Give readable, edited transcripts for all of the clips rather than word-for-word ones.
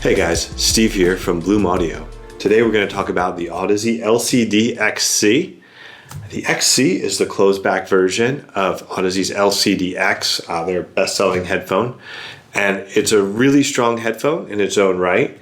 Hey guys, Steve here from Bloom Audio. Today we're going to talk about the Audeze LCD-XC. The XC is the closed back version of Audeze's LCD-X, their best-selling headphone. And it's a really strong headphone in its own right.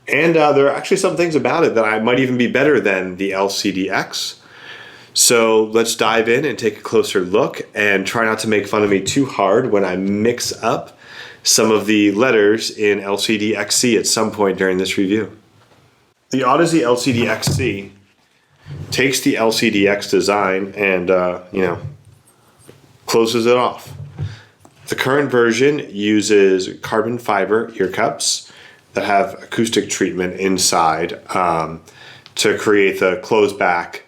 And there are actually some things about it that might even be better than the LCD-X. So let's dive in and take a closer look and try not to make fun of me too hard when I mix up some of the letters in LCD-XC at some point during this review. The Audeze LCD-XC takes the LCD-X design and, closes it off. The current version uses carbon fiber ear cups that have acoustic treatment inside to create the closed back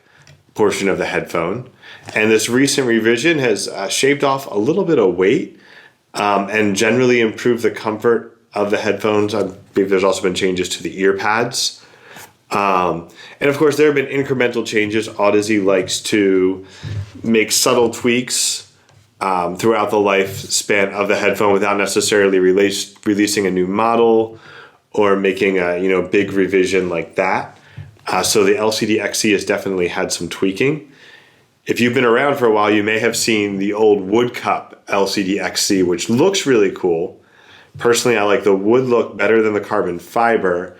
portion of the headphone. And this recent revision has shaved off a little bit of weight and generally improved the comfort of the headphones. I believe there's also been changes to the ear pads. And of course, there have been incremental changes. Audeze likes to make subtle tweaks throughout the lifespan of the headphone without necessarily releasing a new model or making a big revision like that. So the LCD-XC has definitely had some tweaking. If you've been around for a while, you may have seen the old wood cup LCD-XC, which looks really cool. Personally, I like the wood look better than the carbon fiber,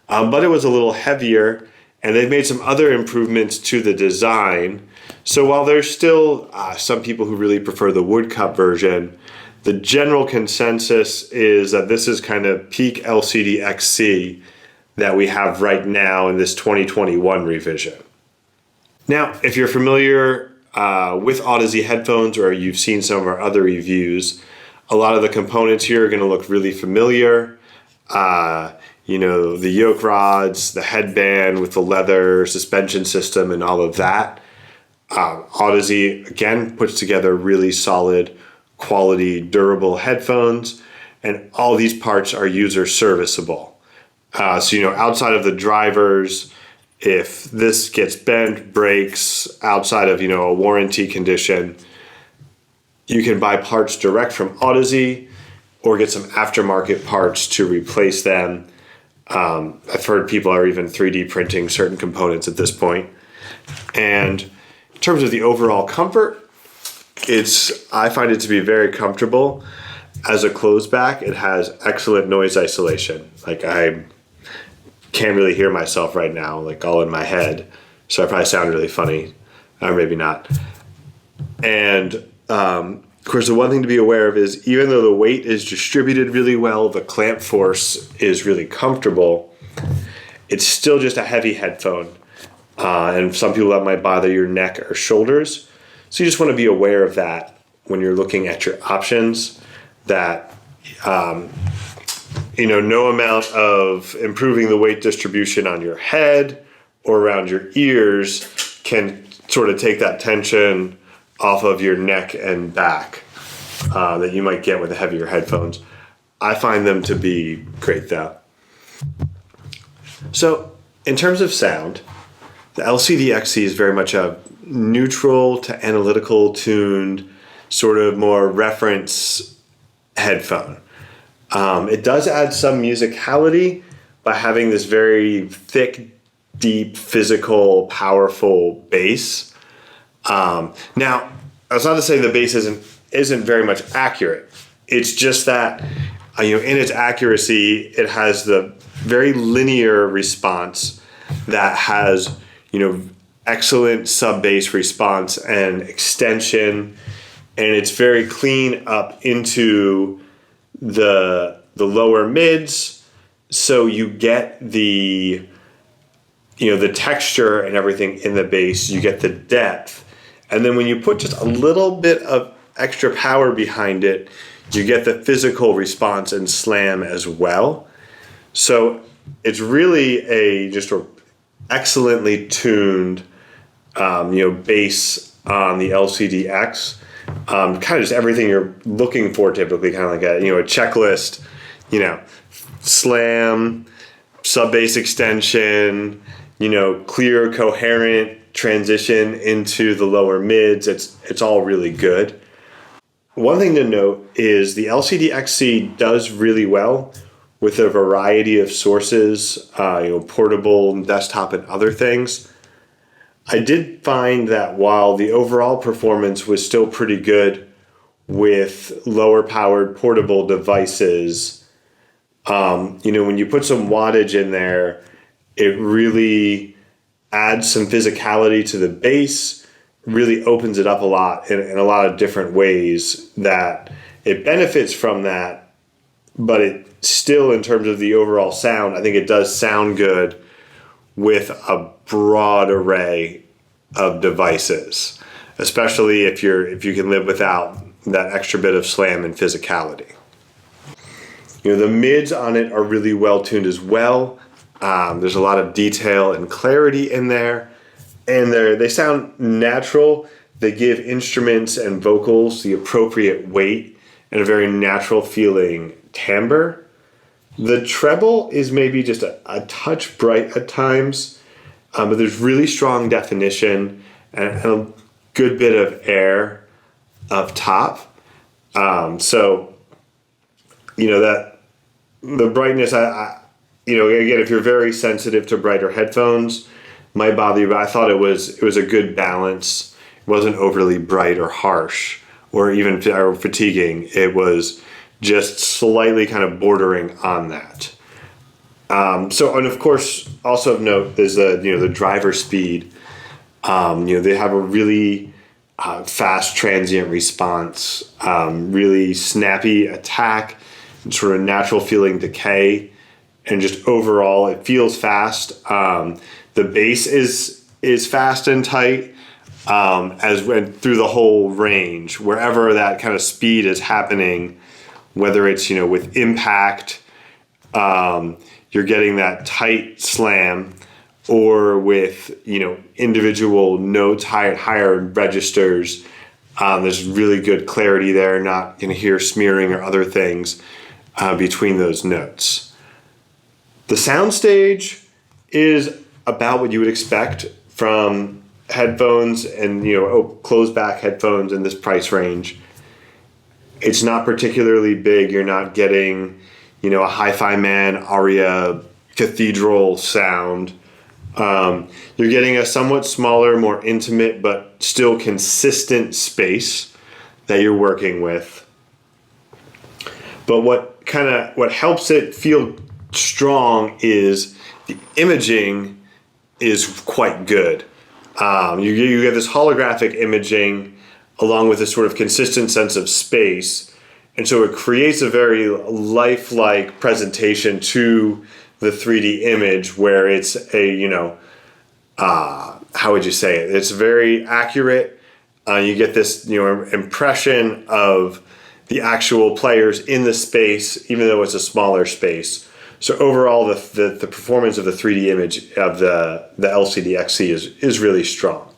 but it was a little heavier, and they've made some other improvements to the design. So while there's still some people who really prefer the wood cup version, the general consensus is that this is kind of peak LCD-XC that we have right now in this 2021 revision. Now, if you're familiar with Audeze headphones or you've seen some of our other reviews, a lot of the components here are going to look really familiar. The yoke rods, the headband with the leather suspension system and all of that. Audeze, again, puts together really solid, quality, durable headphones, and all these parts are user serviceable. Outside of the drivers, if this gets bent, breaks, outside of, a warranty condition, you can buy parts direct from Audeze or get some aftermarket parts to replace them. I've heard people are even 3D printing certain components at this point. And in terms of the overall comfort, I find it to be very comfortable. As a closed back, it has excellent noise isolation. I can't really hear myself right now, all in my head. So I probably sound really funny, or maybe not. And of course, the one thing to be aware of is even though the weight is distributed really well, the clamp force is really comfortable, it's still just a heavy headphone. And some people that might bother your neck or shoulders. So you just want to be aware of that when you're looking at your options, that no amount of improving the weight distribution on your head or around your ears can sort of take that tension off of your neck and back that you might get with the heavier headphones. I find them to be great though. So in terms of sound, the LCD-XC is very much a neutral to analytical tuned, sort of more reference headphone. It does add some musicality by having this very thick, deep, physical, powerful bass. Now, that's not to say the bass isn't very much accurate. It's just that, in its accuracy, it has the very linear response that has, excellent sub-bass response and extension, and it's very clean up into the lower mids, so you get the texture and everything in the bass, you get the depth, and then when you put just a little bit of extra power behind it, you get the physical response and slam as well. So it's really just an excellently tuned bass on the LCD-X. Kind of just everything you're looking for typically, kind of like a checklist, slam, sub-bass extension, clear, coherent transition into the lower mids. It's all really good. One thing to note is the LCD-XC does really well with a variety of sources, portable, desktop, and other things. I did find that while the overall performance was still pretty good with lower powered portable devices, when you put some wattage in there, it really adds some physicality to the bass, really opens it up a lot in a lot of different ways that it benefits from that, but it still, in terms of the overall sound, I think it does sound good with a broad array of devices, especially if you can live without that extra bit of slam and physicality. The mids on it are really well tuned as well. There's a lot of detail and clarity in there, and they sound natural. They give instruments and vocals the appropriate weight and a very natural feeling timbre. The treble is maybe just a touch bright at times, but there's really strong definition and a good bit of air up top. So that the brightness, again, if you're very sensitive to brighter headphones, might bother you, but I thought it was a good balance. It wasn't overly bright or harsh or even fatiguing. It was just slightly kind of bordering on that. And of course, also of note, there's the driver speed. They have a really fast transient response, really snappy attack, sort of natural feeling decay, and just overall it feels fast. The bass is fast and tight, as went through the whole range, wherever that kind of speed is happening, whether it's with impact, you're getting that tight slam, or with individual notes, higher registers. There's really good clarity there, not going to hear smearing or other things between those notes. The soundstage is about what you would expect from headphones and closed back headphones in this price range. It's not particularly big. You're not getting a Hi-Fi Man Aria cathedral sound. You're getting a somewhat smaller, more intimate, but still consistent space that you're working with. But what helps it feel strong is the imaging is quite good. You get this holographic imaging along with this sort of consistent sense of space, and so it creates a very lifelike presentation to the 3D image, where it's how would you say it? It's very accurate. You get this impression of the actual players in the space, even though it's a smaller space. So overall, the performance of the 3D image of the LCD-XC is really strong.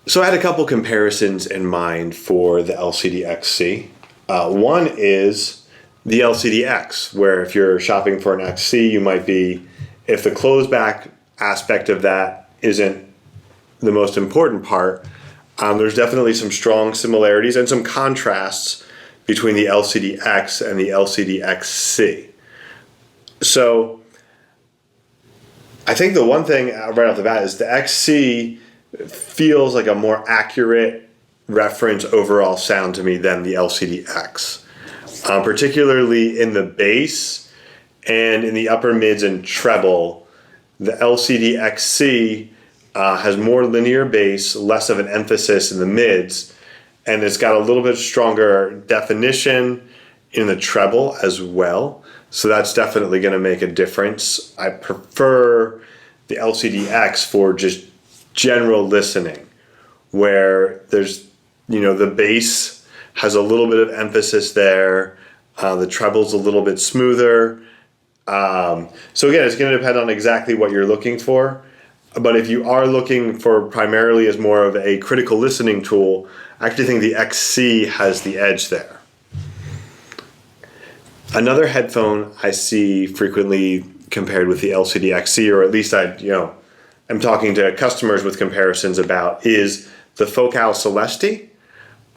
So I had a couple comparisons in mind for the LCD-XC. One is the LCD-X, where if you're shopping for an XC, you might be, if the closed back aspect of that isn't the most important part, there's definitely some strong similarities and some contrasts between the LCD-X and the LCD-XC. So I think the one thing right off the bat is the XC feels like a more accurate reference overall sound to me than the LCD-X, particularly in the bass and in the upper mids and treble. The LCD-XC has more linear bass, less of an emphasis in the mids, and it's got a little bit stronger definition in the treble as well. So that's definitely going to make a difference. I prefer the LCD-X for just general listening, where there's, the bass has a little bit of emphasis there. The treble's a little bit smoother. So again, it's going to depend on exactly what you're looking for. But if you are looking for primarily as more of a critical listening tool, I actually think the XC has the edge there. Another headphone I see frequently compared with the LCD-XC, or at least I'm talking to customers with comparisons about, is the Focal Celestee.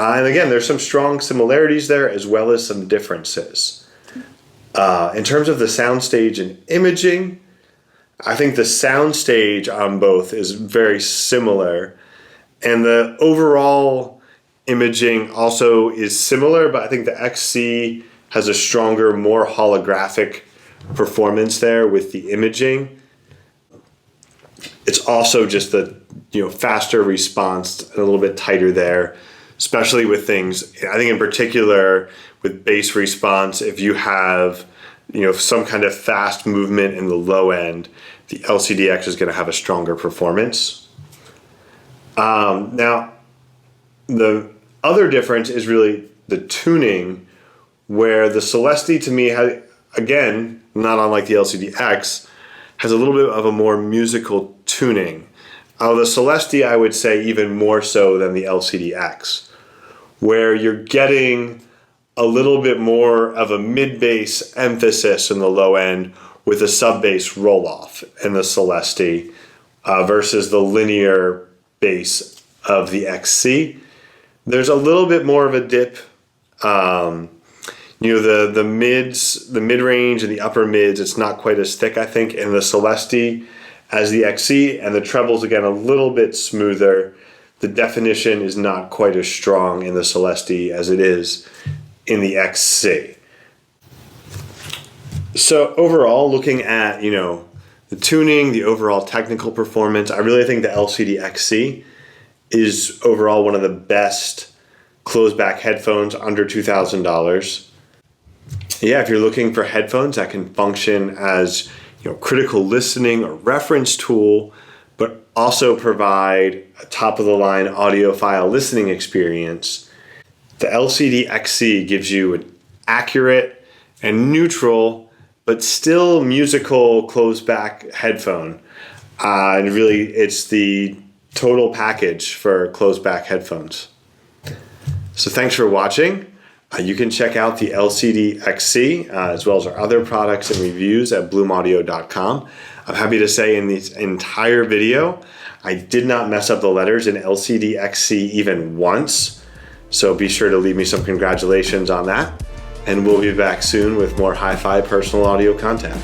And again, there's some strong similarities there as well as some differences. In terms of the soundstage and imaging, I think the soundstage on both is very similar, and the overall imaging also is similar, but I think the XC has a stronger, more holographic performance there with the imaging. It's also just the faster response and a little bit tighter there, especially with things, I think in particular with bass response, if you have some kind of fast movement in the low end, the LCD-X is going to have a stronger performance. Now, the other difference is really the tuning, where the Celestee to me has, again, not unlike the LCD-X, has a little bit of a more musical tuning. The Celestee, I would say, even more so than the LCD-X, where you're getting a little bit more of a mid-bass emphasis in the low end with a sub-bass roll-off in the Celestee versus the linear bass of the XC. There's a little bit more of a dip. The mid-range and the upper mids, it's not quite as thick, I think, in the Celestee as the XC, and the trebles, again, a little bit smoother. The definition is not quite as strong in the Celestee as it is in the XC. So overall, looking at, the tuning, the overall technical performance, I really think the LCD-XC is overall one of the best closed-back headphones under $2,000. Yeah, if you're looking for headphones that can function as critical listening or reference tool, but also provide a top-of-the-line audiophile listening experience, the LCD-XC gives you an accurate and neutral, but still musical closed-back headphone. And really, it's the total package for closed-back headphones. So thanks for watching. You can check out the LCD-XC as well as our other products and reviews at bloomaudio.com. I'm happy to say in this entire video, I did not mess up the letters in LCD-XC even once. So be sure to leave me some congratulations on that. And we'll be back soon with more hi-fi personal audio content.